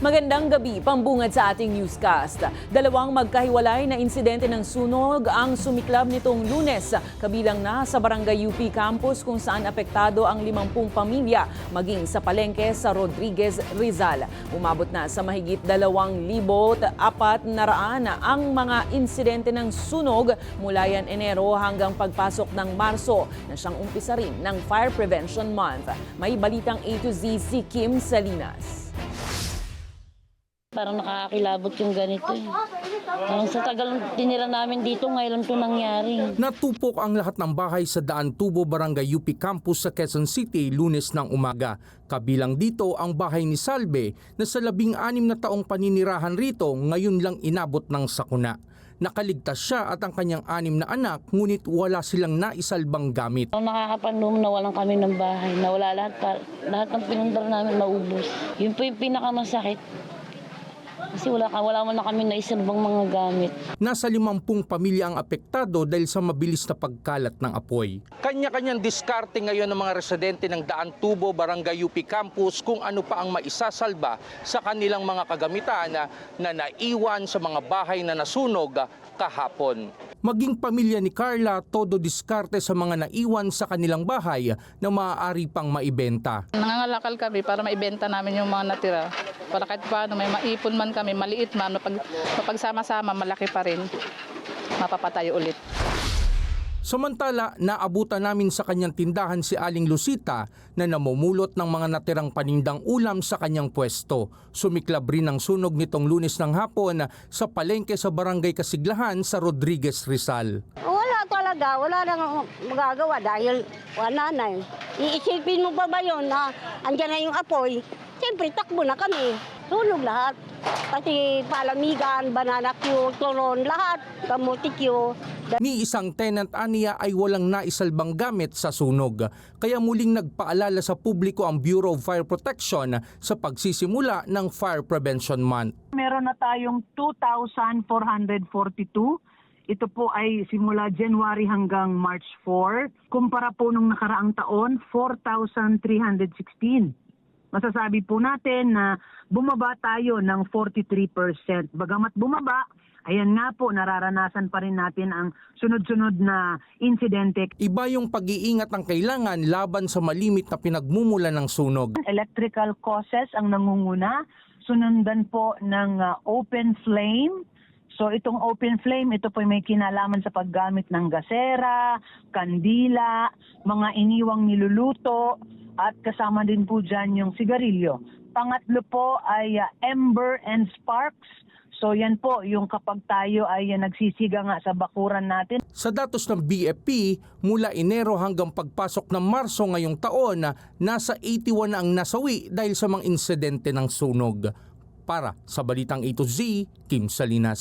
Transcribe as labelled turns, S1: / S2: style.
S1: Magandang gabi, pambungad sa ating newscast. Dalawang magkahiwalay na insidente ng sunog ang sumiklab nitong Lunes, kabilang na sa Barangay UP Campus kung saan apektado ang 50 pamilya, maging sa palengke sa Rodriguez, Rizal. Umabot na sa mahigit 2,400 ang mga insidente ng sunog mula yan Enero hanggang pagpasok ng Marso na siyang umpisa rin ng Fire Prevention Month. May balitang A to Z si Kim Salinas.
S2: Parang nakakakilabot yung ganito eh. Parang sa tagal tinira namin dito, ngayon lang ito nangyari.
S3: Natupok ang lahat ng bahay sa Daan Tubo, Barangay UP Campus sa Quezon City, Lunes ng umaga. Kabilang dito ang bahay ni Salve na sa 16 na taong paninirahan rito, ngayon lang inabot ng sakuna. Nakaligtas siya at ang kanyang 6 na anak, ngunit wala silang naisalbang gamit.
S2: Ang nakakapanlum na walang kami ng bahay, nawala lahat ng pinundar namin maubos. Yun po yung pinakamasakit. Kasi wala mo na kami naisalbang mga gamit.
S3: Nasa 50 pamilya ang apektado dahil sa mabilis na pagkalat ng apoy. Kanya-kanyang diskarte ngayon ng mga residente ng Daan Tubo, Barangay UP Campus kung ano pa ang maisasalba sa kanilang mga kagamitan na naiwan sa mga bahay na nasunog kahapon. Maging pamilya ni Carla, todo diskarte sa mga naiwan sa kanilang bahay na maaari pang maibenta.
S4: Nangangalakal kami para maibenta namin yung mga natira. Para kahit paano may maipon man kami, maliit man, mapagsama-sama, malaki pa rin, mapapatayo ulit.
S3: Samantala, naabutan namin sa kanyang tindahan si Aling Lucita na namumulot ng mga natirang panindang ulam sa kanyang pwesto. Sumiklab rin ang sunog nitong Lunes ng hapon sa palengke sa Barangay Kasiglahan sa Rodriguez, Rizal.
S5: Wala nang magagawa dahil wala na eh. Iisipin mo pa ba yun na andyan na yung apoy? Siyempre, takbo na kami. Tulog lahat. Pati palamigan, banana cue, turon, lahat. Kamuti cue.
S3: Ni isang tenant aniya ay walang naisalbang gamit sa sunog. Kaya muling nagpaalala sa publiko ang Bureau of Fire Protection sa pagsisimula ng Fire Prevention Month.
S6: Meron na tayong 2,442. Ito po ay simula January hanggang March 4. Kumpara po nung nakaraang taon, 4,316. Masasabi po natin na bumaba tayo ng 43%. Bagamat bumaba, ayan nga po, nararanasan pa rin natin ang sunod-sunod na insidente.
S3: Iba yung pag-iingat ang kailangan laban sa malimit na pinagmumula ng sunog.
S6: Electrical causes ang nangunguna, sunundan po ng open flame. So itong open flame, ito po may kinalaman sa paggamit ng gasera, kandila, mga iniwang niluluto, at kasama din po dyan yung sigarilyo. Pangatlo po ay ember and sparks. So yan po yung kapag tayo ay nagsisiga nga sa bakuran natin.
S3: Sa datos ng BFP, mula Enero hanggang pagpasok ng Marso ngayong taon, nasa 81 na ang nasawi dahil sa mga insidente ng sunog. Para sa Balitang A to Z, Kim Salinas.